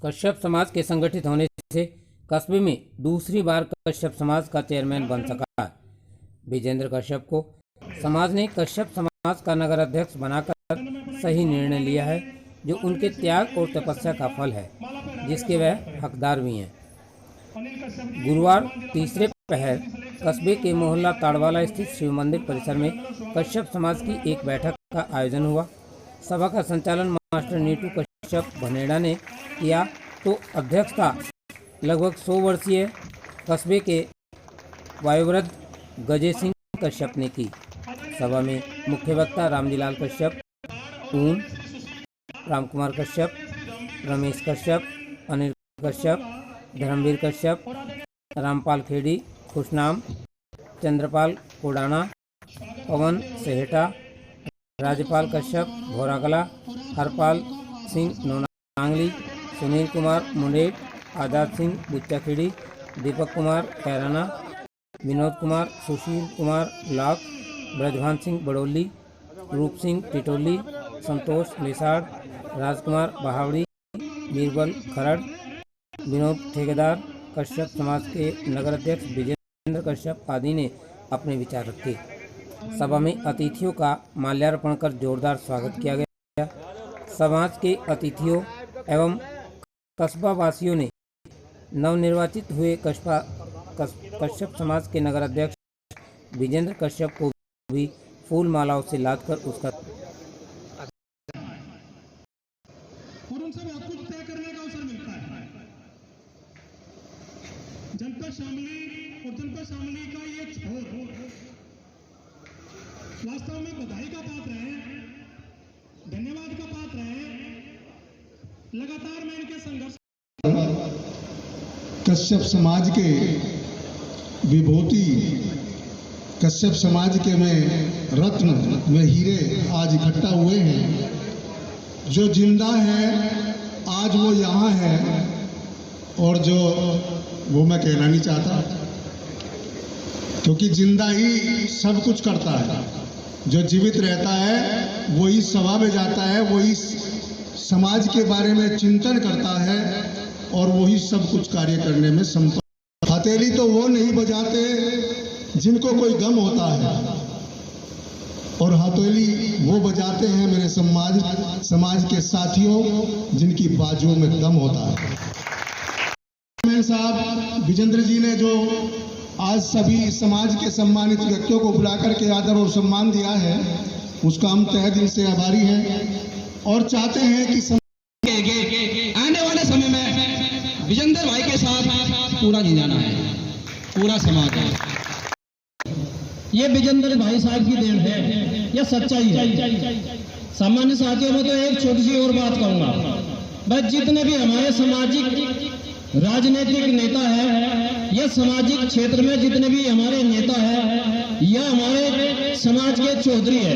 कश्यप समाज के संगठित होने से कस्बे में दूसरी बार कश्यप समाज का चेयरमैन बन सका। विजेंद्र कश्यप को समाज ने कश्यप समाज का नगर अध्यक्ष बनाकर सही निर्णय लिया है, जो उनके त्याग और तपस्या का फल है, जिसके वह हकदार भी हैं। गुरुवार तीसरे पहर कस्बे के मोहल्ला ताड़वाला स्थित शिव मंदिर परिसर में कश्यप समाज की एक बैठक का आयोजन हुआ। सभा का संचालन मास्टर नीटू कश्यप भनेड़ा ने किया तो अध्यक्षता लगभग 100 वर्षीय कस्बे के वायुवृद्ध गजे सिंह कश्यप ने की। सभा में मुख्य वक्ता रामजीलाल कश्यप, ऊन, रामकुमार कश्यप, रमेश कश्यप, अनिल कश्यप, धर्मवीर कश्यप, रामपाल खेड़ी, खुशनाम, चंद्रपाल कोडाना, पवन सेहटा, राजपाल कश्यप भोराकला, हरपाल सिंह नोनांगली, सुनील कुमार मुंडेर, आजाद सिंह बुच्चाखेड़ी, दीपक कुमार कैराना, विनोद कुमार, सुशील कुमार लाख, ब्रजभान सिंह बड़ोली, रूप सिंह टिटोली, संतोष लिसाड़, राजकुमार बहावड़ी, बीरबल खरड़, विनोद ठेकेदार, कश्यप समाज के नगर अध्यक्ष विजेंद्र कश्यप आदि ने अपने विचार रखे। सभा में अतिथियों का माल्यार्पण कर जोरदार स्वागत किया गया। समाज के अतिथियों एवं कस्बा वासियों ने नवनिर्वाचित हुए कश्यप समाज के नगर अध्यक्ष विजेंद्र कश्यप को भी फूल मालाओं से लादकर उसका और उनसे बहुत कुछ तय करने का अवसर मिलता है। जनपद शामली का ये छोर वास्तव में बधाई का पात्र है, धन्यवाद का पात्र है। लगातार मैं इनके संघर्ष कश्यप समाज के विभूति, कश्यप समाज के में रत्न में हीरे आज इकट्ठा हुए हैं। जो जिंदा है आज वो यहाँ है, और जो वो मैं कहना नहीं चाहता, क्योंकि जिंदा ही सब कुछ करता है। जो जीवित रहता है वही सभा में जाता है, वही समाज के बारे में चिंतन करता है, और वही सब कुछ कार्य करने में संपन्न। हथेली तो वो नहीं बजाते जिनको कोई गम होता है, और हथेली वो बजाते हैं मेरे समाज के साथियों जिनकी बाजुओं में दम होता है। चेयरमैन साहब विजेंद्र जी ने जो आज सभी समाज के सम्मानित व्यक्तियों को बुलाकर के आदर और सम्मान दिया है, उसका हम तहे दिल से आभारी हैं और चाहते हैं कि आने वाले समय में विजेंद्र भाई के साथ पूरा जिंजाना है, पूरा समाज है। ये विजेंद्र भाई साहब की देन है, यह सच्चाई है। सामान्य साथियों में तो एक छोटी सी और बात कहूंगा, बस जितने भी हमारे सामाजिक राजनीतिक नेता है या सामाजिक क्षेत्र में जितने भी हमारे नेता है या हमारे समाज के चौधरी है,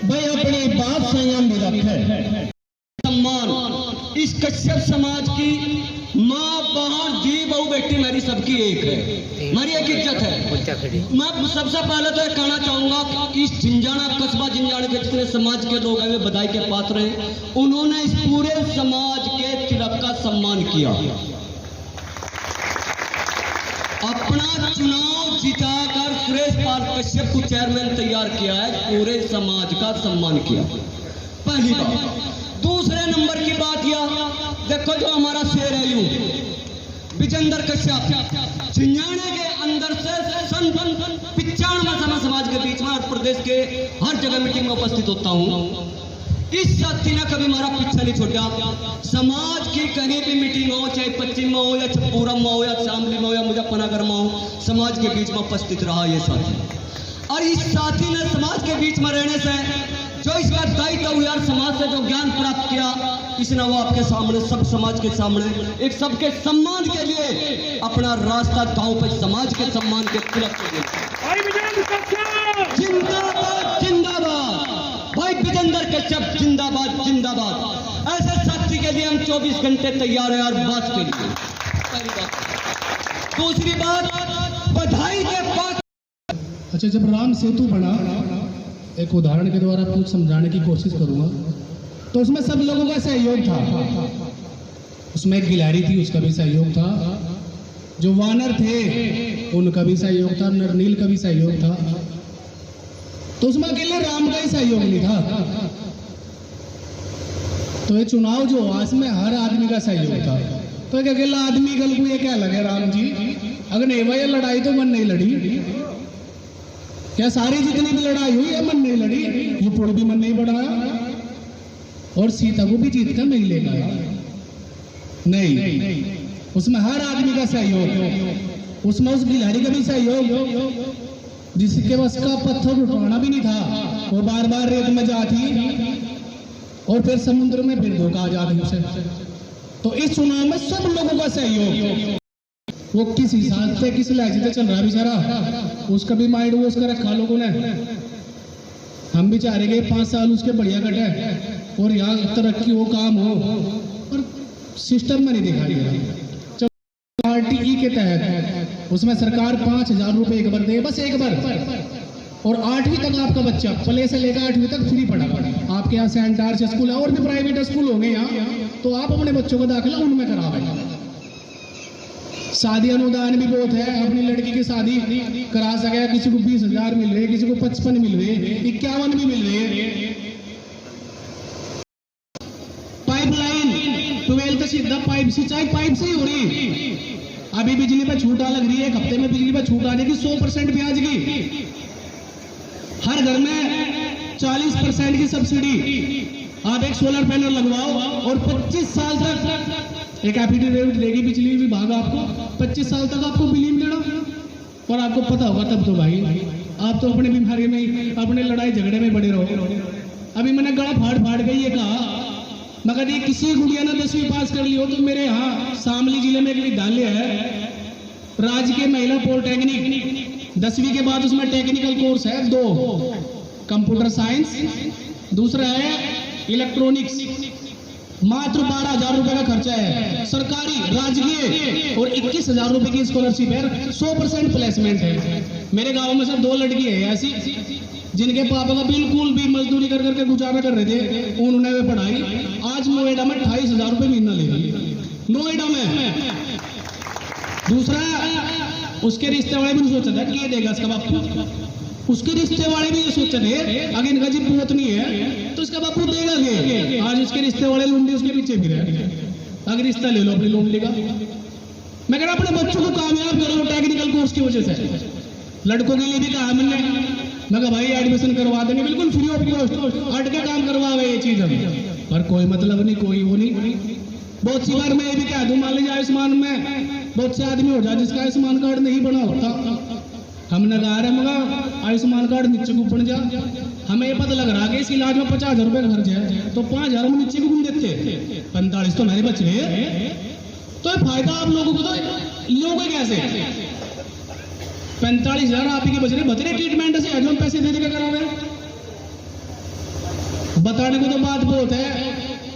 भाई अपनी बात संयम भी रखे। सम्मान इस कश्यप समाज की माँ बहन दी बहू बेटी मेरी सबकी एक है, मेरी एक इज्जत है। मैं सबसे पहले तो ये कहना चाहूंगा कि इस जिंजाना कस्बा जिंजाना के जितने समाज के लोग हैं वे बधाई के पात्र हैं। उन्होंने इस पूरे समाज के तिलक का सम्मान किया, अपना चुनाव जिताकर सुरेश पाल कश्यप को चेयरमैन तैयार किया है, पूरे समाज का सम्मान किया, पहली बात। दूसरे नंबर की बात यह देखो, जो हमारा शेर है यूं विजेंद्र कश्यप जिंजाने के अंदर से सन 95 समाज के बीच में और प्रदेश के हर जगह मीटिंग में उपस्थित होता हूं। इस साथी ने कभी हमारा पीछा नहीं छोड़ा। समाज की कहीं भी मीटिंग हो, चाहे पश्चिम में हो या छपुरम में हो या शामली में हो या मुजफ्फरनगर में हो, समाज के बीच में उपस्थित रहा ये साथी। और इस साथी ने समाज के बीच में रहने से जो इसका दायित्व हुआ, समाज से जो ज्ञान प्राप्त किया, इसने वो आपके सामने सब समाज के सामने एक सबके सम्मान के लिए अपना रास्ता गांव पे समाज के सम्मान के तिलक के लिए। जिंदाबाद जिंदाबाद भाई विजेंद्र कश्यप जिंदाबाद जिंदाबाद। ऐसे साथी के लिए हम 24 घंटे तैयार हैं और बात के लिए। पहली बात। दूसरी बात, बधाई के पास। अच्छा, जब राम सेतु बना, एक उदाहरण के द्वारा कुछ समझाने की कोशिश करूंगा, तो उसमें सब लोगों का सहयोग था। उसमें एक गिलहरी थी, उसका भी सहयोग था। जो वानर थे उनका भी सहयोग था, नरनील का भी सहयोग था। तो उसमें अकेले राम का ही सहयोग नहीं था। तो ये चुनाव जो हुआ इसमें हर आदमी का सहयोग था। तो एक अकेला आदमी कल को ये क्या लगे राम जी, अगर नहीं भाई लड़ाई तो मन नहीं लड़ी, क्या सारी जितनी भी लड़ाई हुई है मन नहीं लड़ी, ये पुल भी मन नहीं बढ़ाया और सीता को भी जीत कर नहीं लेकर आया। नहीं, उसमें हर आदमी का सहयोग, उसमें उस गिलहरी का भी सहयोग, जिसके बस का पत्थर उठाना भी नहीं था, वो बार बार रेत में जाती और फिर समुद्र में फिर धोखा आ जाती उसे। तो इस चुनाव में सब लोगों का सहयोग, वो किस हिसाब से किस लहजे से चल रहा बेचारा, उसका भी माइंड वो उसका रखा लोगों ने। हम भी चाह रहे कि 5 साल उसके बढ़िया कटे और यहाँ तरक्की हो, काम हो, और सिस्टम में नहीं दिखा दिया। पार्टी के तहत उसमें सरकार 5,000 रुपए एक बार दे, बस एक बार, और 8वीं तक आपका बच्चा प्ले से लेकर 8वीं तक फ्री पढ़ा। आपके यहाँ सेंट आर्च स्कूल है और भी प्राइवेट स्कूल होंगे यहाँ, तो आप अपने बच्चों का दाखिला उनमें करावें। शादी अनुदान भी बहुत है, अपनी लड़की की शादी करा सके, किसी को 20,000 मिल रहे, किसी को 55 मिल रहे, 51 भी मिल रहे। पाइपलाइन 12 सीधा पाइप सिंचाई पाइप से ही हो रही। अभी बिजली पे छूट लग रही है, एक हफ्ते में बिजली पे छूट आ जाएगी 100% ब्याज की। हर घर में 40% की सब्सिडी। आप एक सोलर पैनल लगवाओ और 25 साल तक एक एफिडेविट देगी बिजली विभाग आपको, 25 साल तक आपको बिल नहीं देना। और आपको पता होगा तब तो भाई आप तो अपने बीमारी में, अपने लड़ाई झगड़े में बड़े रहो। अभी मैंने गला फाड़ के ये कहा, मगर ये किसी गुड़िया ने 10वीं पास कर ली हो तो मेरे यहाँ शामली जिले में एक विद्यालय है, राजकीय महिला पॉलिटेक्निक, 10वीं के बाद उसमें टेक्निकल कोर्स है 2, कंप्यूटर साइंस, दूसरा है इलेक्ट्रॉनिक्स। मात्र 12,000 रुपए का खर्चा है, सरकारी राजकीय, और 21,000 रुपए की स्कॉलरशिप है, 100% प्लेसमेंट है। मेरे गांव में सब 2 लड़की है ऐसी जिनके पापा का बिल्कुल भी मजदूरी कर करके गुजारा कर रहे थे, उन्होंने वे पढ़ाई। आज नोएडा में 28,000 रुपए महीना ले रही, नोएडा में। दूसरा उसके रिश्ते वाले भी नहीं सोचा था कि ये देगा इसका बापू, उसके रिश्ते वाले भी ये सोचे थे अगर इनका जी पूत नहीं है तो इसका बापू देगा के। आज उसके रिश्ते वाले लुंडी उसके पीछे भी रहे। अगर रिश्ता ले लो अपनी लुंडी का। मैं कह रहा अपने बच्चों को कामयाब करो टेक्निकल कोर्स की वजह से। लड़कों के लिए भी कहा मैंने, मैं कहा भाई एडमिशन करवा देंगे बिल्कुल फ्री ऑफ कॉस्ट, हट के काम करवा गए ये चीज हम, पर कोई मतलब नहीं, कोई वो नहीं। बहुत सी बार मैं ये भी कह दूं, मान लीजिए आयुष्मान में बहुत से आदमी हो जाए जिसका आयुष्मान कार्ड नहीं बना होता, हमने कहा रहे मगर आयुष्मान कार्ड नीचे को बन जा। हमें ये पता लग रहा कि इस इलाज में 50,000 रुपए का खर्च है, तो 5,000 हम नीचे को घूम देते, 45 तो हमारे बच रहे। तो फायदा आप लोगों को तो लोगे कैसे? 45,000 आप ही के बच रहे ट्रीटमेंट से, आज हम पैसे दे देकर करा रहे। बताने को तो बात बहुत है,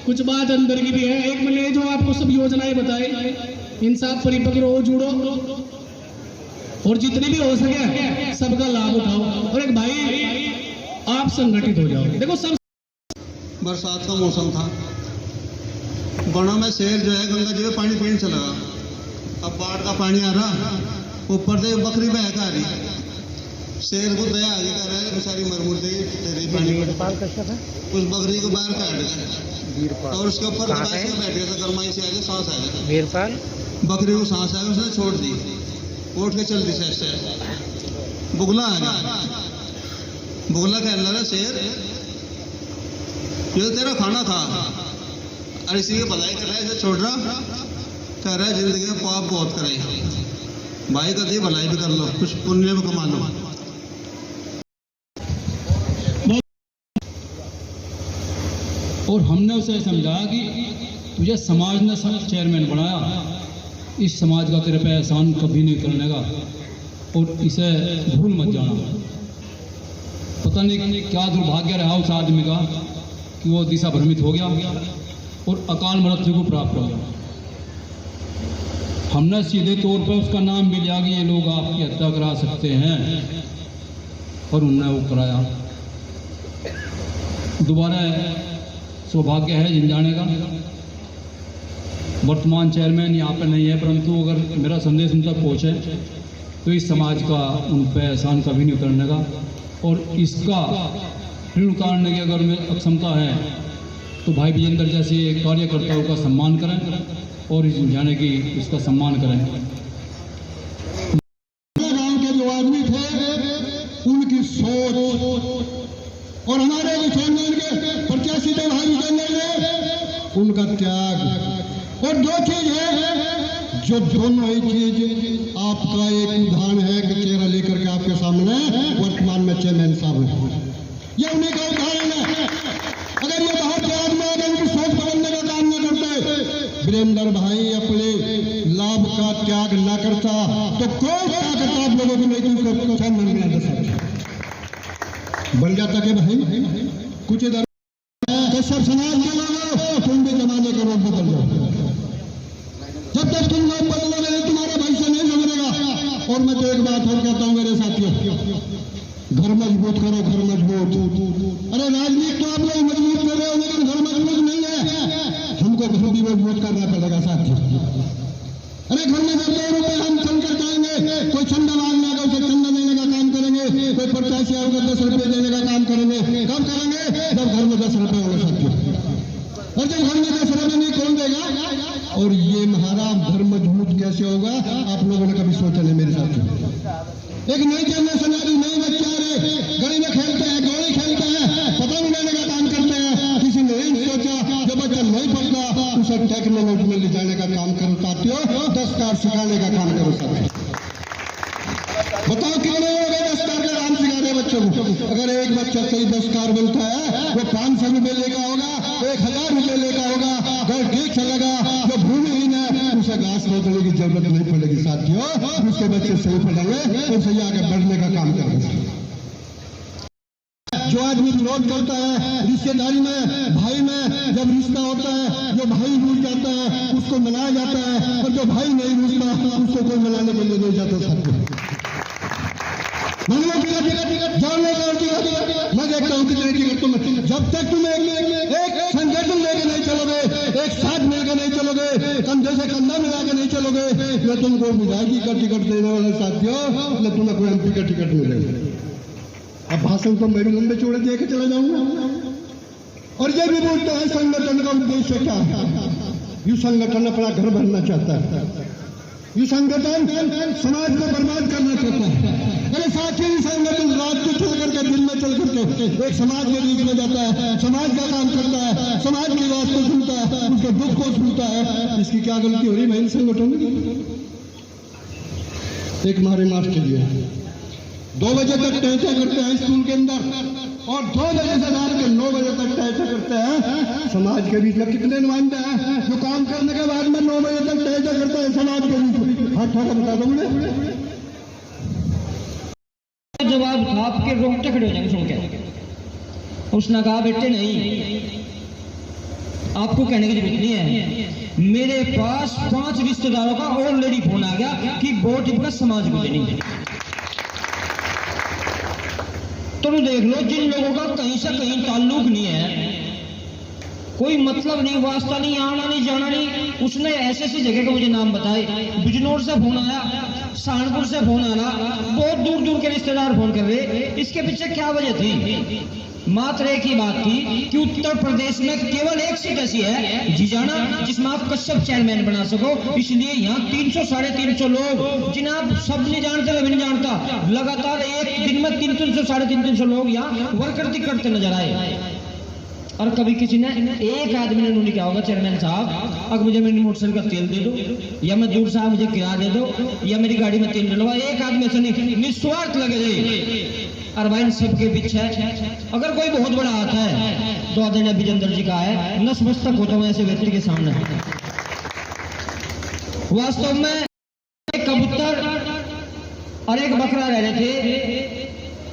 कुछ बात अंदर की भी है। एक मैंने जो आपको सब योजनाएं बताई, इंसाफ परिपक्व रहो, जुड़ो और जितने भी हो सके सबका लाभ उठाओ। और एक भाई आप संगठित हो जाओ। देखो सब बरसात का मौसम था, बणों में शेर जो है गंगा जी में पानी पीने चला गया। अब बाढ़ का पानी आ रहा, ऊपर से बकरी बहक आ रही, शेर को दया आगे कर रहा है, बेचारी मरमुर से तेरी पानी उस बकरी को बाहर काट गया और उसके ऊपर बैठ गया, गरमाई से आगे सांस आ गया, बकरी को सांस आ गया, उसने छोड़ दी, उठ के चल दी से। बुगला आ गया, बुगला कह रहा शेर ये तो तेरा खाना था, और इसी की भलाई कर रहा है, इसे छोड़ रहा, कह रहा है जिंदगी में पाप बहुत करे भाई, कभी भलाई भी कर लो, कुछ पुण्य भी कमा लो। और हमने उसे समझाया कि तुझे समाज ने चेयरमैन बनाया, इस समाज का तेरे पे एहसान कभी नहीं करने का, और इसे भूल मत जाना। पता नहीं क्या दुर्भाग्य रहा उस आदमी का कि वो दिशा भ्रमित हो गया और अकाल मृत्यु को प्राप्त हो गया। हमने सीधे तौर पर उसका नाम भी लिया कि ये लोग आपकी हत्या करा सकते हैं, और उन्होंने वो कराया। दोबारा सौभाग्य है जिन जाने का। वर्तमान चेयरमैन यहाँ पे नहीं है, परंतु अगर मेरा संदेश उन तक पहुँचे तो इस समाज का उन पर एहसान कभी नहीं उतरने का, और इसका ऋण उतारने की अगर में अक्षमता है तो भाई विजेंद्र जैसे कार्यकर्ताओं का सम्मान करें और इस जाने की इसका सम्मान करें। गांव के जो आदमी थे उनकी सोच और हमारे चेयरमैन के प्रत्याशी थे भाई विजेंद्र ने उनका त्याग, और दो चीज है जो दोनों ही चीज आपका एक उदाहरण है कि चेहरा लेकर के आपके सामने वर्तमान में चेयरमैन साहब है, ये उन्हीं का उदाहरण है। अगर ये बाहर के आदमी अगर उनकी सोच बदलने का काम न करते, वीरेंद्र भाई अपने लाभ का त्याग न करता तो कोई ताकत आप लोगों की नहीं थी उसको चेयरमैन बना बन जाता कि भाई कुछ इधर कश्यप समाज के लोगों तुम भी जमाने का रूप बदल जाओ, जब तक तुम लोग बदलोगे नहीं तुम्हारा भविष्य नहीं सुधरेगा। और मैं तो एक बात और कहता हूं मेरे साथियों, घर मजबूत करो, घर मजबूत। अरे राजनीति तो आप लोग मजबूत कर रहे हो लेकिन घर मजबूत नहीं है, हमको घर भी मजबूत करना पड़ेगा साथियों। अरे घर में 2 रुपए हम चल कर जाएंगे, कोई चंदा मांगने आएगा उसे चंदा देने का काम करेंगे, कोई प्रत्याशी आएगा 10 रुपए देने का काम करेंगे। कब करेंगे? जब घर में 10 रुपए होंगे साथियों, और जब घर में 10 रुपए नहीं कौन देगा? और ये महाराज घर मजबूत कैसे होगा आप लोगों ने कभी सोचा नहीं मेरे साथ। एक नई जनरेशन आ रही, नए बच्चे आ रहे, गली में खेलते हैं, गोली खेलते हैं, पतंग लेने का काम करते हैं। किसी ने नहीं सोचा जो बच्चा नहीं पढ़ता उसे टेक्नोलॉजी में ले जाने का काम करो साथियों, दस्तकार सिखाने का काम करो साथियों। बताओ कितने हो गए दस्तकार का काम सिखा रहे बच्चों को? अगर एक बच्चा सही दस्तकार बनता है वो 500 रुपये लेगा होगा, 1000 रुपये लेगा होगा, घर ठीक चलेगा। जो भूमिहीन है उसे घास खोदने की जरूरत नहीं पड़ेगी साथियों, उसके बच्चे सही पढ़ेंगे तो सही आगे बढ़ने का काम करेंगे। जो आदमी विरोध करता है रिश्तेदारी में, भाई में जब रिश्ता होता है, जो भाई रूठ जाता है उसको मनाया जाता है, और जो भाई नहीं रूठता उसको कोई मनाने के लिए नहीं जाता साथियों। मैं देखता हूँ कितने टिकट तुम, जब तक तुम एक संगठन लेके नहीं चलोगे, एक साथ मिलकर नहीं चलोगे, कंधे से कंधा मिला के नहीं चलोगे, न तुमको विधायकी का टिकट देने वाले साथियों, न तुम्हें कोई एमपी का टिकट मिलेगा। अब भाषण तो मैं भी लंबे चौड़े दे के चला जाऊंगा। और ये भी बोलता है संगठन का उद्देश्य क्या है? यू संगठन अपना घर भरना चाहता है, यू संगठन समाज को बर्बाद करना चाहता है। अरे साथी संगठन रात को चल करके दिन में चल करके एक समाज के बीच में जाता है, समाज का काम करता है, समाज की बात को सुनता है, उसके दुख को सुनता है। इसकी क्या गलती हो रही भाई संगठन में? एक हमारे मास्टर जी 2 बजे तक टहचा करते हैं स्कूल के अंदर, और 2 बजे से रात के 9 बजे तक टहचा करते हैं समाज के बीच में। कितने नुमाइंदे हैं जो काम करने के बाद में 9 बजे तक टहचा करते हैं समाज के बीच में? हाथ ठोका बता दो मुझे। जवाब था आपके रोंगटे खड़े हो जाएंगे सुन के। उसने कहा बेटे नहीं, आपको कहने की जरूरत नहीं है, मेरे पास 5 रिश्तेदारों का ऑलरेडी फोन आ गया कि वोट इनका समाज को देनी। तो देख लो, जिन लोगों का कहीं से कहीं ताल्लुक नहीं है, कोई मतलब नहीं, वास्ता नहीं, आना नहीं जाना नहीं, उसने ऐसे ऐसी जगह का मुझे नाम बताए। बिजनौर से फोन आया, सहारनपुर से फोन आना, बहुत दूर दूर के रिश्तेदार फोन कर रहे। इसके पीछे क्या वजह थी? मात्र एक ही बात थी कि उत्तर प्रदेश में केवल एक सीट ऐसी है जिजाना जिसमें आप कश्यप चेयरमैन बना सको। इसलिए यहाँ 300 साढ़े 300 लोग, जिन्हें आप सब नहीं जानते, मैं भी नहीं जानता, लगातार एक दिन में 300 साढ़े 300 लोग यहाँ वर्कर करते नजर आए। और कभी किसी ने, एक आदमी ने उन्होंने क्या होगा, चेयरमैन साहब अगर मुझे मेरी मोटरसाइकिल का तेल दे दो, या मैं दूर साहब मुझे किराया दे दो, या मेरी गाड़ी में तेल डलवा। एक आदमी ऐसा नहीं, निस्वार्थ लगे रहे। और भाई सबके पीछे अगर कोई बहुत बड़ा हाथ है तो आदरणीय विजेंद्र जी का है, नतमस्तक होता हूं ऐसे व्यक्ति के सामने। वास्तव में एक कबूतर और एक बकरा रह रहे थे।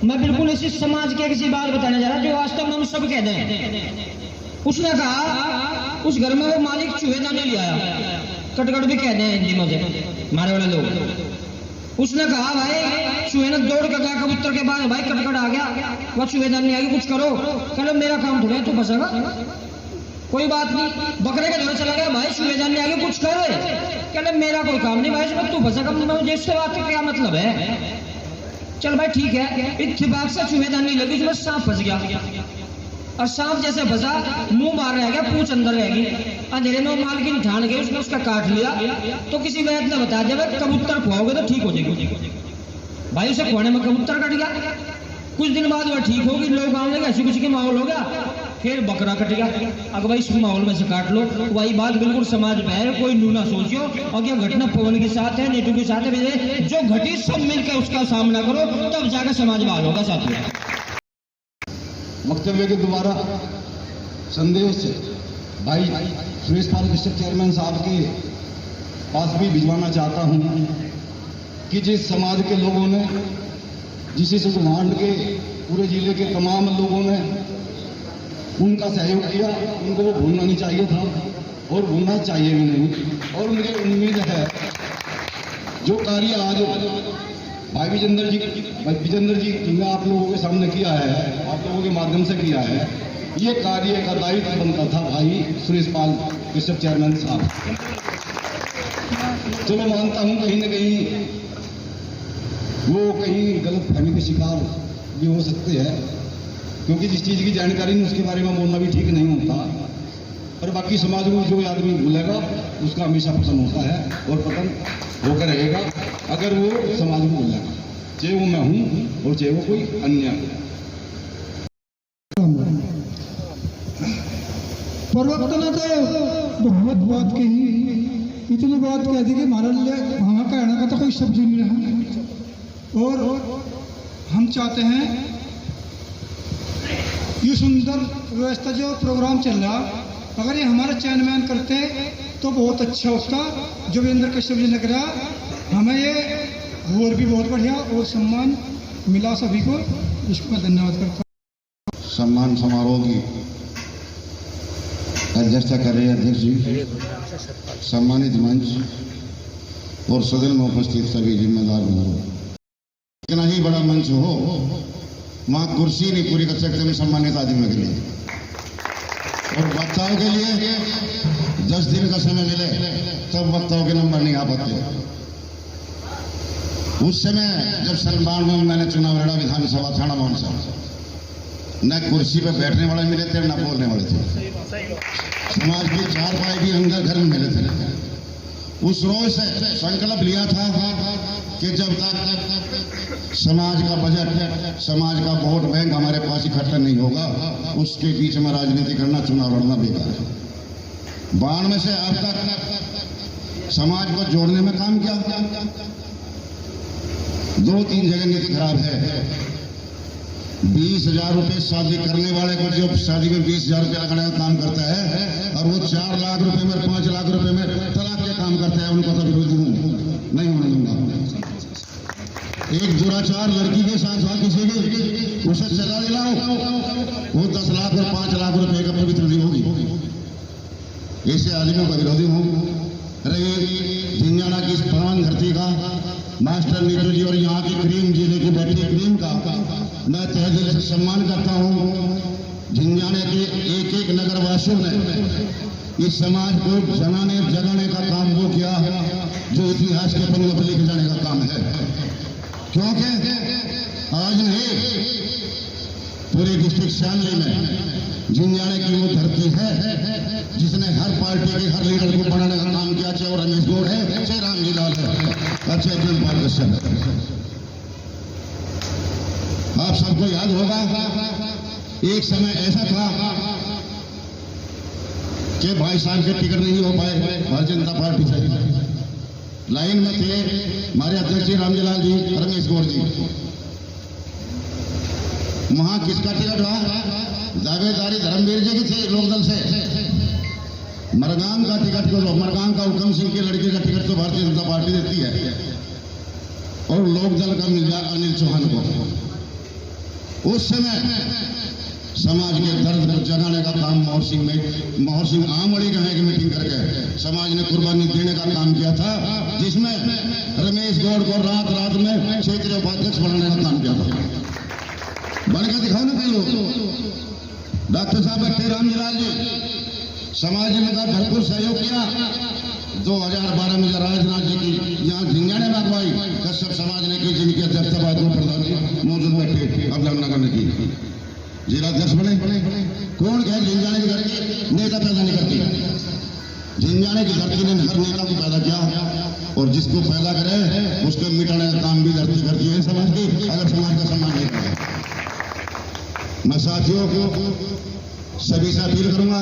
मैं बिल्कुल इसी समाज के किसी बात बताने जा रहा जो वास्तव में हम सब कहते हैं। उसने कहा उस घर में वो मालिक चूहेदानी ले आया, कटकट भी कहते हैं हिंदी में मारे वाले लोग। उसने कहा भाई चूहे ने दौड़ कर गया कबूतर के बाद, भाई कटकट आ गया, वह चूहेदानी आ गई, कुछ करो। कहना मेरा काम थोड़ा है, तू फंसेगा, कोई बात नहीं। बकरे के घर चला गया, भाई चूहेदानी आ गई, कुछ कर, कहले मेरा कोई काम नहीं भाई, इसमें तू फंसा कर मुझे इससे बात का क्या मतलब है। चल भाई ठीक है, इत्तेफाक से चूहेदानी लगी, उसमें सांप फंस गया, और सांप जैसे फंसा मुंह बाहर रह गया, पूंछ अंदर रह गई। अंधेरे में वो मालकिन ठान गई, उसने उसका काट लिया। तो किसी वैद्य ने बता दिया कबूतर खुआओगे तो ठीक हो जाएगी। भाई उसे खुआने में कबूतर कट गया, कुछ दिन बाद वह ठीक होगी, लोग आने लगे, ऐसी कुछ की माहौल हो गया, फिर बकरा कट गया। अगर भाई इस माहौल में से काट लो, वही बात बिल्कुल समाज में है, कोई नूना सोचियो। और क्या घटना पवन के साथ है, नेटू के साथ है, जो घटी सब मिलकर उसका सामना करो, तब जाकर समाज बहाल होगा साथियों। वक्तव्य के द्वारा संदेश भाई सुरेश पाल कश्यप चेयरमैन साहब के पास भी भिजवाना चाहता हूं कि जिस समाज के लोगों ने, जिस ब्रह्मांड के पूरे जिले के तमाम लोगों ने उनका सहयोग किया, उनको वो भूलना नहीं चाहिए था और भूलना चाहिए भी नहीं। और मुझे उम्मीद है जो कार्य आज भाई विजेंद्र जी ने आप लोगों के सामने किया है, आप लोगों के माध्यम से किया है, ये कार्य का दायित्व बनता था भाई सुरेश पाल कश्यप चेयरमैन साहब। चलो मानता हूं कहीं न कहीं वो कहीं गलत फहमी के शिकार भी हो सकते हैं, क्योंकि जिस चीज की जानकारी नहीं उसके बारे में बोलना भी ठीक नहीं होता। और बाकी समाज में जो आदमी बोलेगा उसका हमेशा पतन होता है और पतन होकर रहेगा अगर वो समाज में बोलेगा, चाहे वो मैं हूं और चाहे वो कोई अन्य। प्रवक्ता ने तो बहुत बात कही, इतनी बात कह दी कि हमारे लिए वहाँ कहने का तो कोई शब्द ही नहीं रहा। और हम चाहते हैं ये सुंदर व्यवस्था जो प्रोग्राम चल रहा, अगर ये हमारे चेयरमैन करते तो बहुत अच्छा होता। जो वीरेंद्र कश्यप जी ने करा, हमें ये और भी बहुत बढ़िया और सम्मान मिला सभी को, इसको मैं धन्यवाद करता हूँ। सम्मान समारोह की अध्यक्षता कर रहे अध्यक्ष जी, सम्मानित मंच और सदन में उपस्थित सभी जिम्मेदार लोग, इतना ही बड़ा मंच हो वहां कुर्सी नहीं पूरी कर सकते में सम्मानित आदमियों के लिए। और वक्ताओं के लिए 10 दिन का समय मिले तब वक्ताओं के नंबर नहीं आ पाते। उस समय जब सन 92 में मैंने चुनाव लड़ा विधानसभा थाना मोहन साहब, न कुर्सी पर बैठने वाले मिले थे न बोलने वाले थे, समाज की 4 पाई भी अंदर घर में मिले थे। उस रोज से संकल्प लिया था कि जब तक समाज का बजट, समाज का वोट बैंक हमारे पास इकट्ठा नहीं होगा, उसके बीच में राजनीति करना, चुनाव लड़ना बेकार है। 92 से अब तक समाज को जोड़ने में काम किया, 2-3 जगह नीति खराब है। 20,000 रुपए शादी करने वाले को जो शादी में 20,000 रुपया लगाने का काम करता है और वो 4 लाख रुपए में 5 लाख रुपए में तलाक के काम करता है, उनको तो विरोधी हूं, नहीं होने दूंगा। एक दुराचार लड़की के साथ साथ किसी की उसे सजा दिलाओ, वो 10 लाख और 5 लाख रुपए का पवित्र नहीं होगी। ऐसे आदमियों का विरोधी हूं। रही झिंझाना की इस प्रमाण धरती का मास्टर नीटू जी और यहाँ की क्रीम जिले की बैठी क्रीम का मैं तहे दिल से सम्मान करता हूँ। झिंझाने के एक नगर वासियों ने इस समाज को जगाने का काम वो किया जो इतिहास के पन्नों पर लिखे जाने का काम है। क्योंकि आज नहीं, पूरे डिस्ट्रिक्ट शामली में झिंझाने की वो धरती है जिसने हर पार्टी के हर लीडर को बनाने का काम किया, चाहे वो रमेश गौड़ है, चाहे रामजी लाल है, चाहे वीरेंद्र पाल कश्यप है। आप सबको याद होगा एक समय ऐसा था कि भाई साहब के टिकट नहीं हो पाए भारतीय जनता पार्टी से, लाइन में थे हमारे अध्यक्ष जी रामजी लाल जी, रमेश गौड़ जी। वहां किसका टिकट रहा? दावेदारी धर्मवीर जी की थी लोकदल से। मरगाम का टिकट को, मरगाम का हुक्म सिंह की लड़की का टिकट तो भारतीय जनता पार्टी देती है और लोकदल का मिल गया अनिल चौहान को। उस समय समाज के दर्द को जगाने का काम मोहर सिंह आमड़ी गए की मीटिंग करके समाज ने कुर्बानी देने का काम किया था, जिसमें रमेश गौड़ को रात रात में क्षेत्रीय उपाध्यक्ष बनाने का काम किया था। बनकर दिखाओ ना कई लोग। डॉक्टर साहब बैठे रामजी लाल जी, समाज ने का भरपूर सहयोग किया। 2012 में राजनाथ जी की यहाँ झिंझाने में अगुवाई कश्यप समाज ने की, जिनकी अध्यक्षता बाद में प्रधान मौजूद बैठे अब जामनगर ने की, जिलाध्यक्ष बने। कौन कहे झिंझाने की धरती नेता पैदा नहीं करती? झिंझाने की धरती ने हर नेता को पैदा किया और जिसको पैदा करे उसको मिटाने का काम भी धरती करती है समाज की, अगर समाज का सम्मान नहीं करे। मैं साथियों को सभी से अपील करूंगा,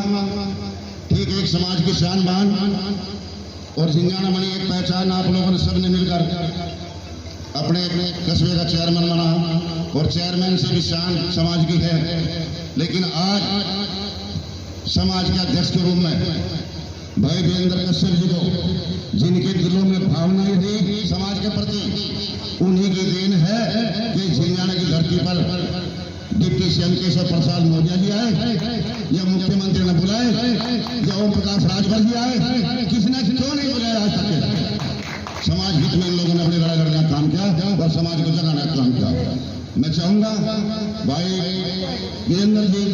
ठीक एक समाज की शान बान और झिंझाना बनी एक पहचान आप लोगों ने सबने मिलकर अपने कस्बे का चेयरमैन बना और चेयरमैन से भी शान समाज की है। लेकिन आज समाज के अध्यक्ष के रूप में भाई वीरेंद्र कश्यप जी को, जिनके दिलों में भावनाएं थी समाज के प्रति, उन्हीं की देन है कि झिंझाना की धरती पर डिप्टी सीएम केशव प्रसाद मौर्य जी आए, या मुख्यमंत्री ने बुलाए, या ओम प्रकाश राजभर जी आए, किसने क्यों नहीं बुलाया आज तक? समाज हित में इन लोगों ने अपनी लड़ाई लड़ने का काम किया और समाज को जगाने का काम किया। मैं चाहूंगा भाई वीरेंद्र जी,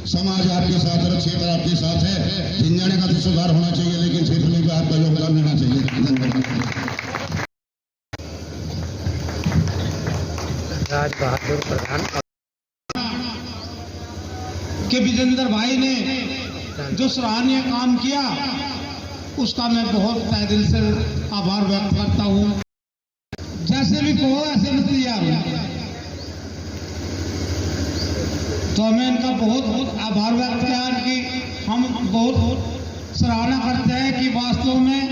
समाज आपके साथ है, क्षेत्र आपके साथ है, झिंझाने का तो सुधार होना चाहिए, लेकिन क्षेत्र में भी आपका योगदान देना चाहिए। राज बहादुर प्रधान कि विजेंद्र भाई ने जो सराहनीय काम किया उसका मैं बहुत तहे दिल से आभार व्यक्त करता हूं। जैसे भी कहो ऐसे मैं तैयार हूं। तो हमें इनका बहुत बहुत आभार व्यक्त किया कि हम बहुत सराहना करते हैं कि वास्तव में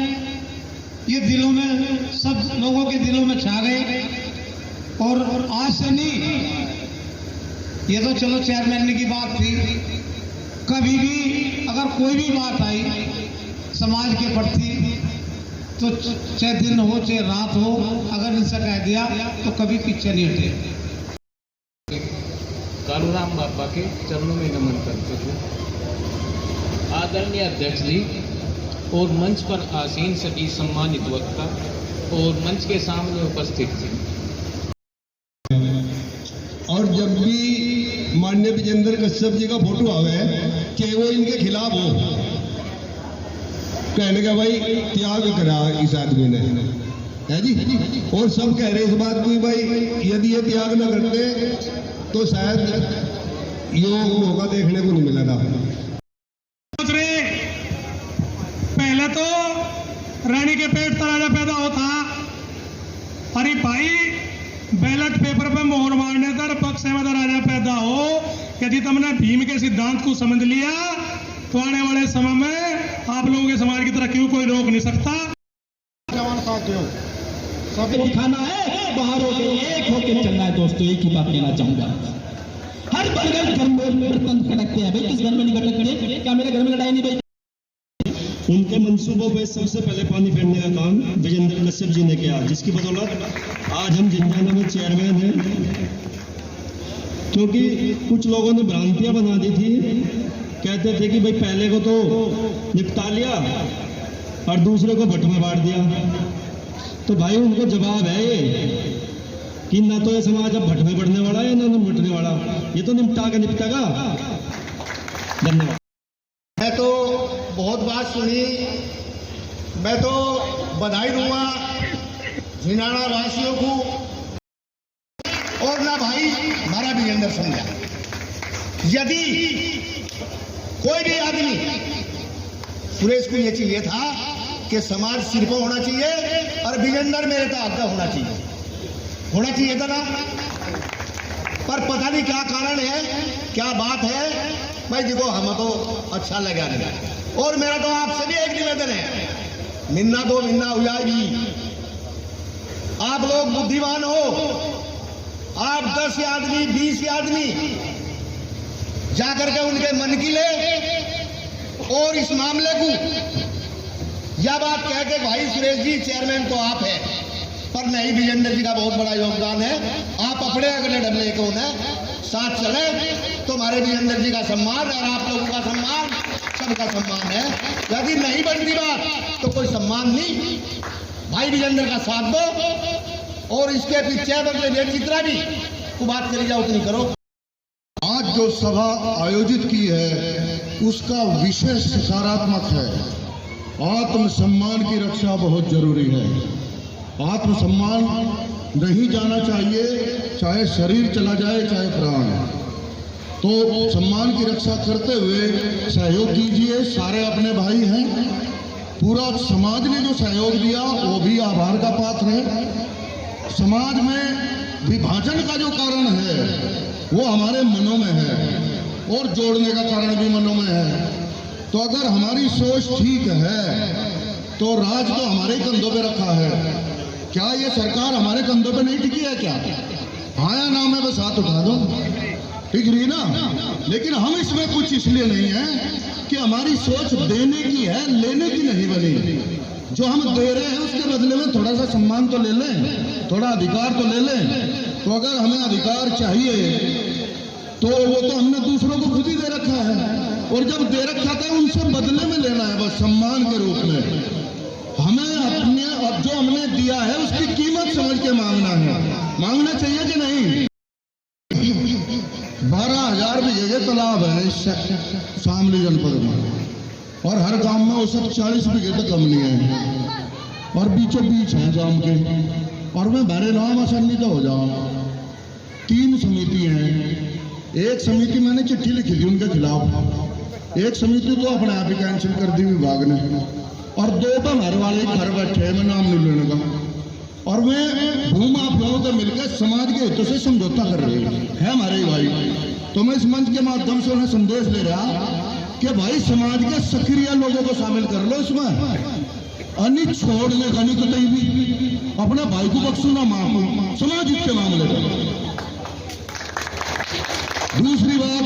ये दिलों में, सब लोगों के दिलों में छा गए। और आज से नहीं, ये तो चलो चेयरमैन की बात थी, कभी भी अगर कोई भी बात आई समाज के प्रति तो चाहे दिन हो चाहे रात हो, अगर इनसे कह दिया तो कभी पीछे नहीं हटे। कालूराम बाबा के चरणों में नमन करते हुए आदरणीय अध्यक्ष जी और मंच पर आसीन सभी सम्मानित वक्ता और मंच के सामने उपस्थित थे। और जब भी माननीय विजेंद्र कश्यप जी का फोटो आवे कि वो इनके खिलाफ हो, कहने का भाई त्याग करा इस आदमी ने, है जी। और सब कह रहे इस बात को भाई यदि ये त्याग न करते तो शायद ये मौका देखने को नहीं मिला था। पहले तो रानी के पेट तराजा पैदा होता, अरे भाई बैलेट पेपर पे मोहर मारने तर पक्ष में राजा पैदा हो। यदि तुमने भीम के सिद्धांत को समझ लिया तो आने वाले समय में आप लोगों के समाज की तरक्की को कोई रोक नहीं सकता। सब उठाना है, बाहर होके एक होके चलना है। दोस्तों एक ही बात कहना चाहूंगा, हर घर में बर्तन खटकते हैं भाई, किस घर में नहीं खटकते? क्या मेरे घर में लड़ाई नहीं भाई? उनके मंसूबों पे सबसे पहले पानी फेरने का काम विजेंद्र कश्यप जी ने किया, जिसकी बदौलत आज हम झिंझाना में चेयरमैन हैं। क्योंकि कुछ लोगों ने भ्रांतियां बना दी थी, कहते थे कि भाई पहले को तो निपटा लिया और दूसरे को भट्ट में बांट दिया। तो भाई उनको जवाब है ये कि ना तो ये समाज अब भट्ट में बढ़ने वाला है ना निपटने वाला, ये तो निपटा के निपटेगा। धन्यवाद। मैं तो बहुत बात सुनी, मैं तो बधाई दूंगा झिंझाना वासियों को, और ना भाई हमारा वीरेंद्र समझा। यदि कोई भी आदमी, सुरेश को ये चाहिए था कि समाज सिर पर होना चाहिए और वीरेंद्र मेरे का आज्ञा होना चाहिए था ना। पर पता नहीं क्या कारण है, क्या बात है भाई। देखो हमें तो अच्छा लगा नहीं, और मेरा तो आपसे भी एक निवेदन है, मिन्ना दो मिन्ना हो जाएगी। आप लोग बुद्धिमान हो, आप 10 आदमी 20 आदमी जाकर के उनके मन की ले और इस मामले को यह बात कह के भाई सुरेश जी चेयरमैन तो आप है, पर नहीं विजेंद्र जी का बहुत बड़ा योगदान है। आप अपने अगले डबले कौन है, साथ चले तो हमारे विजेंद्र जी का सम्मान और आप लोगों का सम्मान, सबका सम्मान है। यदि नहीं बनती बात तो कोई सम्मान नहीं। भाई विजेंद्र का साथ दो और इसके पीछे बदले जितना भी को बात करी जाओ उतनी करो। आज जो सभा आयोजित की है उसका विषय सकारात्मक है। आत्मसम्मान की रक्षा बहुत जरूरी है। आत्मसम्मान नहीं जाना चाहिए, चाहे शरीर चला जाए चाहे प्राण। तो सम्मान की रक्षा करते हुए सहयोग कीजिए। सारे अपने भाई हैं, पूरा समाज ने जो सहयोग दिया वो भी आभार का पात्र है। समाज में विभाजन का जो कारण है वो हमारे मनों में है और जोड़ने का कारण भी मनों में है। तो अगर हमारी सोच ठीक है तो राज तो हमारे कंधों पे रखा है। क्या ये सरकार हमारे कंधों पे नहीं टिकी है क्या? हाँ या ना में बस हाथ उठा दो, टिक रही ना। लेकिन हम इसमें कुछ इसलिए नहीं है कि हमारी सोच देने की है, लेने की नहीं बनी। जो हम दे रहे हैं उसके बदले में थोड़ा सा सम्मान तो ले लें, थोड़ा अधिकार तो ले लें। तो अगर हमें अधिकार चाहिए तो वो तो हमने दूसरों को खुद ही दे रखा है, और जब दे रखा था उनसे बदले में लेना है, बस सम्मान के रूप में। हमें अपने अब जो हमने दिया है उसकी कीमत समझ के मांगना है। मांगना चाहिए कि नहीं? 12,000 बीघे के तालाब है इस शामली जनपद में, और हर गांव में औसत 40 बीघे तक कम नहीं है, और बीचों बीच है गांव के। और मैं भरे नाम आसानी तो हो जाऊं। 3 समिति हैं। एक समिति मैंने चिट्ठी लिखी थी उनके खिलाफ, एक समिति तो अपने आप ही कैंसिल कर दी विभाग ने, और 2 तो घर वाले घर बैठे, मैं नाम नहीं लेने का। और वे भूमाफियाओं से मिलकर समाज के हितों से समझौता कर रहे हैं हमारे भाई। तो मैं इस मंच के माध्यम से उन्हें संदेश दे रहा कि भाई समाज के सक्रिय लोगों को शामिल कर लो इसमें। अनित छोड़ने का नहीं, तो भी अपने भाई को बख्शो ना माफ, समाज के मामले में। दूसरी बात,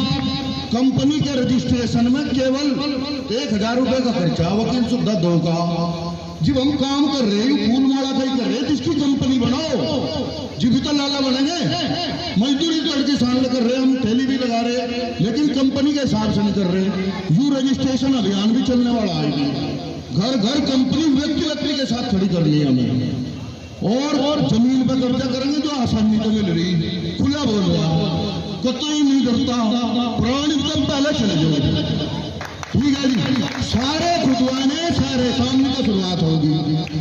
कंपनी के रजिस्ट्रेशन में केवल 1,000 रुपए का खर्चा, वकील सुविधा 2 का। जब हम काम कर रहे हैं फूल माला का ही कर रहे हैं, जिसकी कंपनी बनाओ, जी भी तो लाला बनेंगे। मजदूरी तो किसान कर रहे हैं, हम थैली भी लगा रहे हैं, लेकिन कंपनी के हिसाब से नहीं कर रहे। यू रजिस्ट्रेशन अभियान भी चलने वाला है। घर घर कंपनी व्यक्ति के साथ खड़ी करनी है हमें। और जमीन पर कब्जा करेंगे तो आसानी तो मिल रही, खुला बोल रहा, कतई नहीं डरता, प्राण एकदम पहले चले जाओ। ठीक है जी, सारे खुदवाने सारे सामने की शुरुआत होगी,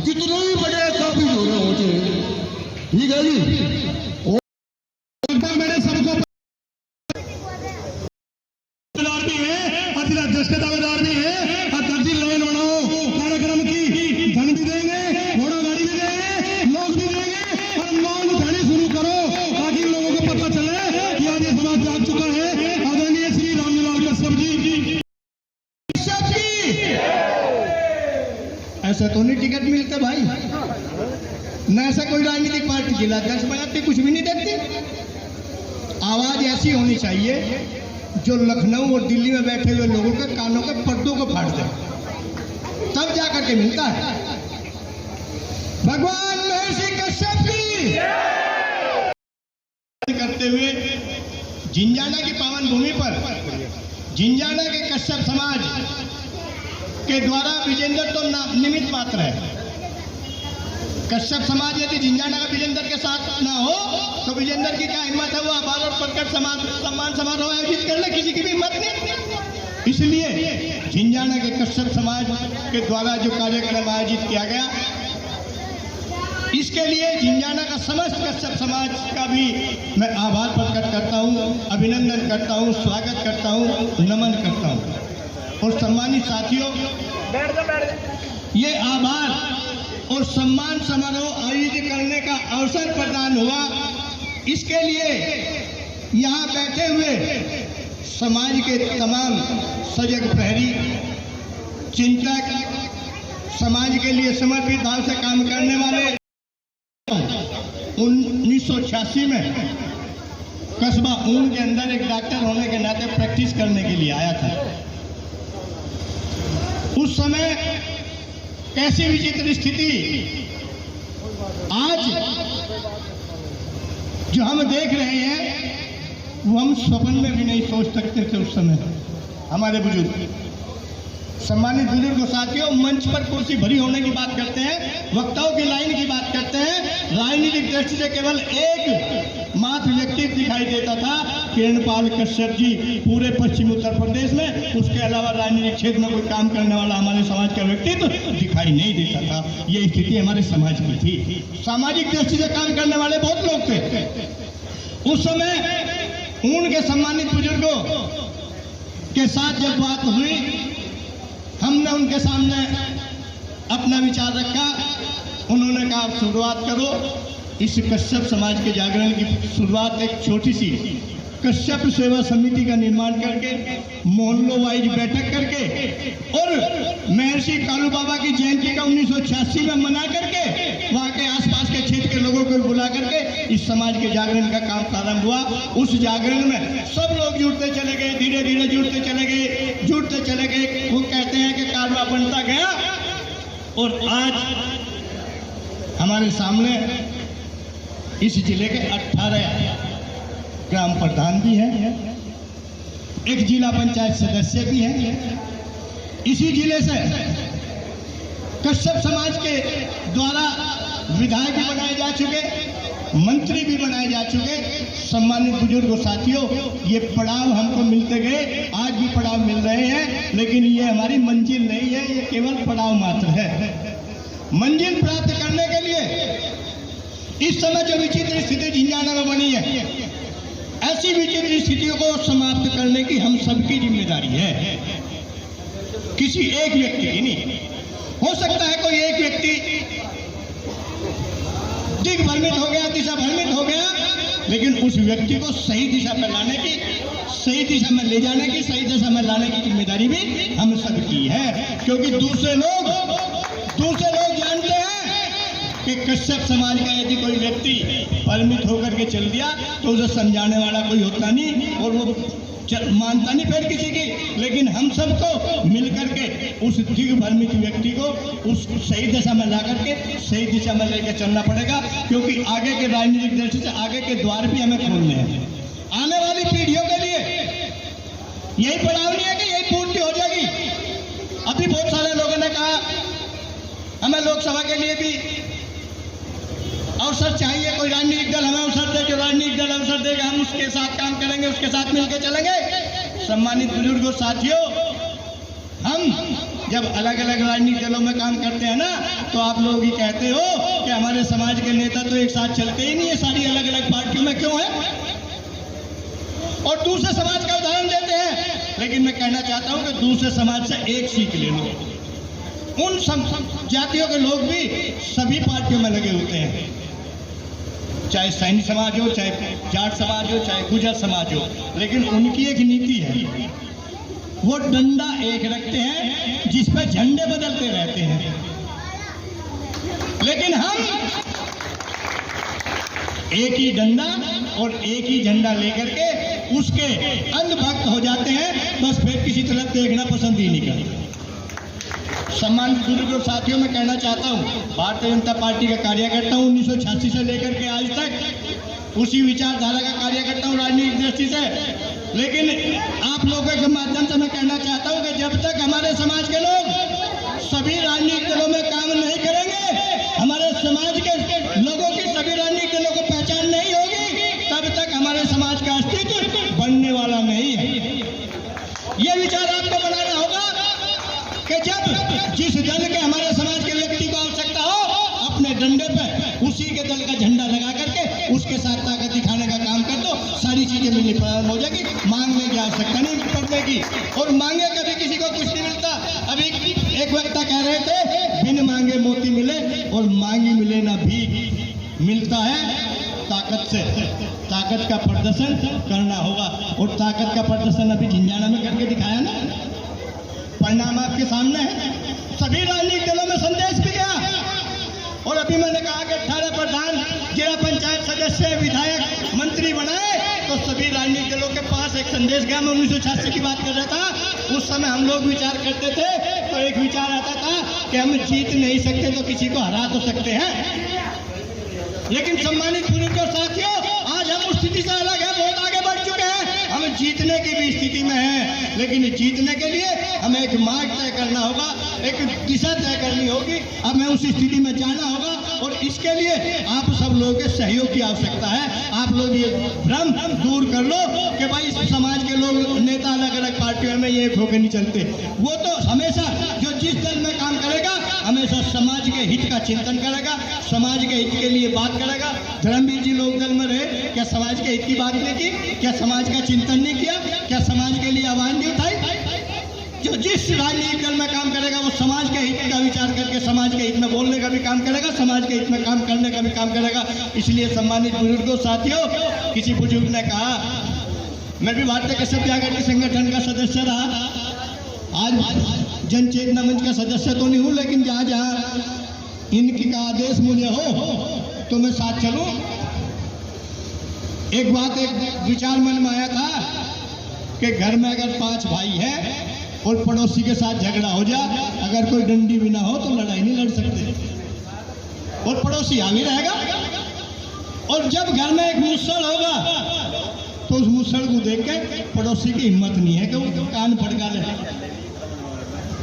कितने ही बड़े काफी हो रहे हो जाए। ठीक है जी, और मेरे सबको भी है, अध्यक्ष के दावेदार भी है। अध्यक्ष लाइन बनाओ कार्यक्रम की, धन भी देंगे, घोड़ा गाड़ी भी देंगे, लोग भी देंगे, और मांग उठानी शुरू करो ताकि लोगों को पता चले कि आज ये समाज जाग चुका है। आदरणीय श्री रामलाल कश्यप जी, ऐसा तो नहीं टिकट मिलते भाई, न ऐसा कोई राजनीतिक पार्टी जिला अध्यक्ष बनाती, कुछ भी नहीं देखती। आवाज ऐसी होनी चाहिए जो लखनऊ और दिल्ली में बैठे हुए लोगों के कानों के पर्दों को फाड़ दे, तब जाकर के मिलता है। भगवान महर्षि कश्यप की करते हुए जिंजाना की पावन भूमि पर जिंजाना के कश्यप समाज के द्वारा विजेंद्र तो निमित्त मात्र है। कश्यप समाज यदि जिंजाना का विजेंद्र के साथ ना हो तो विजेंद्र की क्या हिम्मत है वो आभार और प्रकट सम्मान समारोह आयोजित कर ले, किसी की भी हिम्मत नहीं। इसलिए जिंजाना के कश्यप समाज के द्वारा जो कार्यक्रम आयोजित किया गया, इसके लिए जिंजाना का समस्त कश्यप समाज का भी मैं आभार प्रकट करता हूं, अभिनंदन करता हूं, स्वागत करता हूं, नमन करता हूं। और सम्मानित साथियों, ये आभार और सम्मान समारोह आयोजित करने का अवसर प्रदान हुआ, इसके लिए यहाँ बैठे हुए समाज के तमाम सजग प्रहरी, चिंतक, समाज के लिए समर्पित भाव से काम करने वाले 1986 में कस्बा ऊन के अंदर एक डॉक्टर होने के नाते प्रैक्टिस करने के लिए आया था। उस समय कैसी विचित्र स्थिति, आज जो हम देख रहे हैं वो हम स्वप्न में भी नहीं सोच सकते थे उस समय। हमारे बुजुर्ग, सम्मानित बुजुर्ग साथियों, मंच पर कुर्सी भरी होने की बात करते हैं, वक्ताओं की लाइन की बात करते हैं, राजनीतिक दृष्टि से केवल एक मात्र व्यक्ति दिखाई देता था किरणपाल कश्यप जी पूरे पश्चिमी उत्तर प्रदेश में, उसके अलावा राजनीतिक क्षेत्र में कोई काम करने वाला हमारे समाज का व्यक्तित्व दिखाई नहीं देता था। ये स्थिति हमारे समाज की थी। सामाजिक दृष्टि से काम करने वाले बहुत लोग थे। उस समय उनके सम्मानित बुजुर्गों के साथ जब बात हुई, हमने उनके सामने अपना विचार रखा। उन्होंने कहा शुरुआत करो। इस कश्यप समाज के जागरण की शुरुआत एक छोटी सी कश्यप सेवा समिति का निर्माण करके, मोहल्लों वाइज बैठक करके और महर्षि कालू बाबा की जयंती का 1986 में मना करके वहां के आसपास के क्षेत्र के लोगों को बुला करके इस समाज के जागरण का काम प्रारंभ हुआ। उस जागरण में सब लोग जुड़ते चले गए, धीरे धीरे जुड़ते चले गए। वो कहते हैं कि कारवा बनता गया और आज हमारे सामने इस जिले के 18 ग्राम प्रधान भी हैं, एक जिला पंचायत सदस्य भी हैं। इसी जिले से कश्यप समाज के द्वारा विधायक भी बनाए जा चुके, मंत्री भी बनाए जा चुके। सम्मानित बुजुर्गों साथियों, ये पड़ाव हमको मिलते गए, आज भी पड़ाव मिल रहे हैं, लेकिन ये हमारी मंजिल नहीं है, ये केवल पड़ाव मात्र है। मंजिल प्राप्त करने के लिए इस समय जो विचित्र स्थिति झिंझाना में बनी है, ऐसी विचित्र स्थितियों को समाप्त करने की हम सबकी जिम्मेदारी है, किसी एक व्यक्ति की नहीं। हो सकता है कोई एक व्यक्ति दिग्भ्रमित हो गया, दिशा भ्रमित हो गया, लेकिन उस व्यक्ति को सही दिशा में लाने की, सही दिशा में ले जाने की, सही दिशा में लाने की जिम्मेदारी भी हम सबकी है। क्योंकि दूसरे लोग जानते हैं कि कश्यप समाज का यदि कोई व्यक्ति भ्रमित होकर के चल दिया तो उसे समझाने वाला कोई होता नहीं और वो मानता नहीं फिर किसी की। लेकिन हम सबको मिलकर के उस दिग्भ्रमित व्यक्ति को उस सही दिशा में ला करके सही दिशा में लेकर चलना पड़ेगा, क्योंकि आगे के राजनीतिक दृष्टि से आगे के द्वार भी हमें खोलने हैं। आने वाली पीढ़ियों के लिए यही पड़ाव नहीं है कि यही पूर्ति हो जाएगी। अभी बहुत सारे लोगों ने कहा हमें लोकसभा के लिए भी अवसर चाहिए, कोई राजनीतिक दल हमें अवसर दे, जो राजनीतिक दल अवसर देगा हम उसके साथ काम करेंगे, उसके साथ मिलकर चलेंगे। सम्मानित बुजुर्गों साथियों, हम जब अलग अलग राजनीतिक दलों में काम करते हैं ना, तो आप लोग ही कहते हो कि हमारे समाज के नेता तो एक साथ चलते ही नहीं है, सारी अलग अलग पार्टियों में क्यों है, और दूसरे समाज का उदाहरण देते हैं। लेकिन मैं कहना चाहता हूं कि दूसरे समाज से एक सीख ले लो। उन जातियों के लोग भी सभी पार्टियों में लगे होते हैं, चाहे सैनी समाज हो, चाहे जाट समाज हो, चाहे गुर्जर समाज हो, लेकिन उनकी एक नीति है, वो डंडा एक रखते हैं जिस पर झंडे बदलते रहते हैं। लेकिन हम एक ही डंडा और एक ही झंडा लेकर के उसके अंधभक्त हो जाते हैं, बस फिर किसी तरफ देखना पसंद ही नहीं करते। सम्मानित बुजुर्गों साथियों, मैं कहना चाहता हूं, भारतीय जनता पार्टी का कार्यकर्ता हूं 1986 से लेकर के आज तक, उसी विचारधारा का कार्यकर्ता हूं राजनीतिक दृष्टि से। लेकिन आप लोगों के माध्यम से मैं कहना चाहता हूं कि जब तक हमारे समाज के लोग सभी राजनीतिक दलों में काम नहीं करेंगे, हमारे समाज के लोगों की सभी राजनीतिक दलों को पहचान नहीं होगी, तब तक हमारे समाज का अस्तित्व बनने वाला नहीं है। यह विचार आपको बनाना होगा कि जब जिस दल के हमारे समाज के व्यक्ति को आवश्यकता हो, अपने डंडे पर उसी के दल का झंडा लगा करके उसके साथ ताकत दिखाने का काम कर दो, सारी चीजें मिलनी प्रारंभ हो जाएगी। मांगने की आवश्यकता नहीं पड़ेगी, और मांगे कभी किसी को कुछ नहीं मिलता। अभी एक वक्ता कह रहे थे बिन मांगे मोती मिले, और मांगी मिले ना भीख, मिलता है ताकत से। ताकत का प्रदर्शन करना होगा, और ताकत का प्रदर्शन अभी झिंझाना में करके दिखाया ना, परिणाम आपके सामने है। सभी राजनीतिक दलों में संदेश भी गया, और अभी मैंने कहा कि 18 प्रधान, जिला पंचायत सदस्य, विधायक, मंत्री बनाए, तो सभी राजनीतिक दलों के पास एक संदेश गया। मैं 1986 की बात कर रहा था, उस समय हम लोग विचार करते थे, तो एक विचार आता था कि हम जीत नहीं सकते तो किसी को हरा तो सकते हैं। लेकिन सम्मानित बुजुर्गों साथियों, आज हम उस स्थिति से अलग है, बहुत आगे बढ़ चुके हैं। हम जीतने की भी स्थिति में हैं, लेकिन जीतने के लिए हमें एक मार्ग तय करना होगा, एक दिशा तय करनी होगी, हमें उस स्थिति में जाना होगा। और इसके लिए आप सब लोगों के सहयोग की आवश्यकता है। आप लोग ये भ्रम दूर कर लो कि भाई इस समाज के लोग नेता अलग अलग पार्टियों में ये होकर नहीं चलते। वो तो हमेशा जो जिस दल में काम करेगा हमेशा समाज के हित का चिंतन करेगा, समाज के हित के लिए बात करेगा। धर्मवीर जी लोक दल में रहे, क्या समाज के हित की बात नहीं की? क्या समाज का चिंतन नहीं किया? क्या समाज के लिए आवाज नहीं उठाई? जो जिस राजनीतिक दल में काम करेगा वो समाज के हित का विचार करके समाज के हित में बोलने का भी काम करेगा, समाज के हित में काम करने का भी काम करेगा। इसलिए सम्मानित बुजुर्गों, साथियों, किसी बुजुर्ग ने कहा, मैं भी भारतीय कश्यप जागृति संगठन का सदस्य रहा, आज जन चेतना मंच का सदस्य तो नहीं हूं, लेकिन जहां जहां इनका आदेश मुझे हो तो मैं साथ चलूं। एक बात, एक विचार मन में आया था कि घर में अगर 5 भाई हैं और पड़ोसी के साथ झगड़ा हो जाए, अगर कोई डंडी भी ना हो तो लड़ाई नहीं लड़ सकते और पड़ोसी हावी रहेगा। और जब घर में एक मुसड़ होगा तो उस मुसड़ को देख के पड़ोसी की हिम्मत नहीं है कि वो कान फटका ले।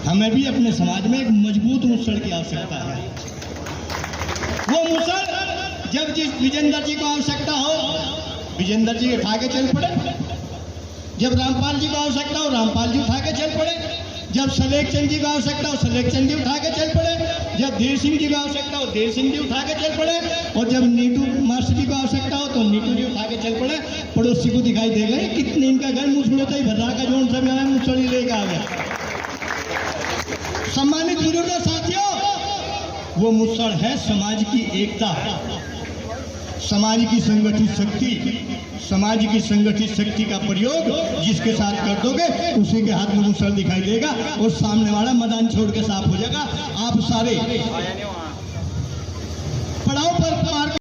हमें भी अपने समाज में एक मजबूत मुसड़ की आवश्यकता है। वो मुसड़ जब जिस विजेंद्र जी को आवश्यकता हो, विजेंद्र जी उठा के चल पड़े। जब रामपाल जी को आवश्यकता हो, रामपाल जी उठा के चल पड़े। जब सलेख चंद जी को आवश्यकता हो, सलेख चंद जी उठा के चल पड़े। जब धीर सिंह जी को आवश्यकता हो, धीर सिंह जी उठा के चल पड़े। और जब नीटू मास्टर जी को आवश्यकता हो तो नीटू जी उठा के चल पड़े। पड़ोसी को दिखाई देगा कितने इनका घर मुसड़ोता ही भर्रा का जोन सब यहाँ मुसड़ी लेकर आ गया। सम्मानित बुजुर्गों, साथियों, वो मुसड़ है समाज की एकता, समाज की संगठित शक्ति। समाज की संगठित शक्ति का प्रयोग जिसके साथ कर दोगे उसी के हाथ में मुसड़ दिखाई देगा और सामने वाला मैदान छोड़ के साफ हो जाएगा। आप सारे पड़ाव पर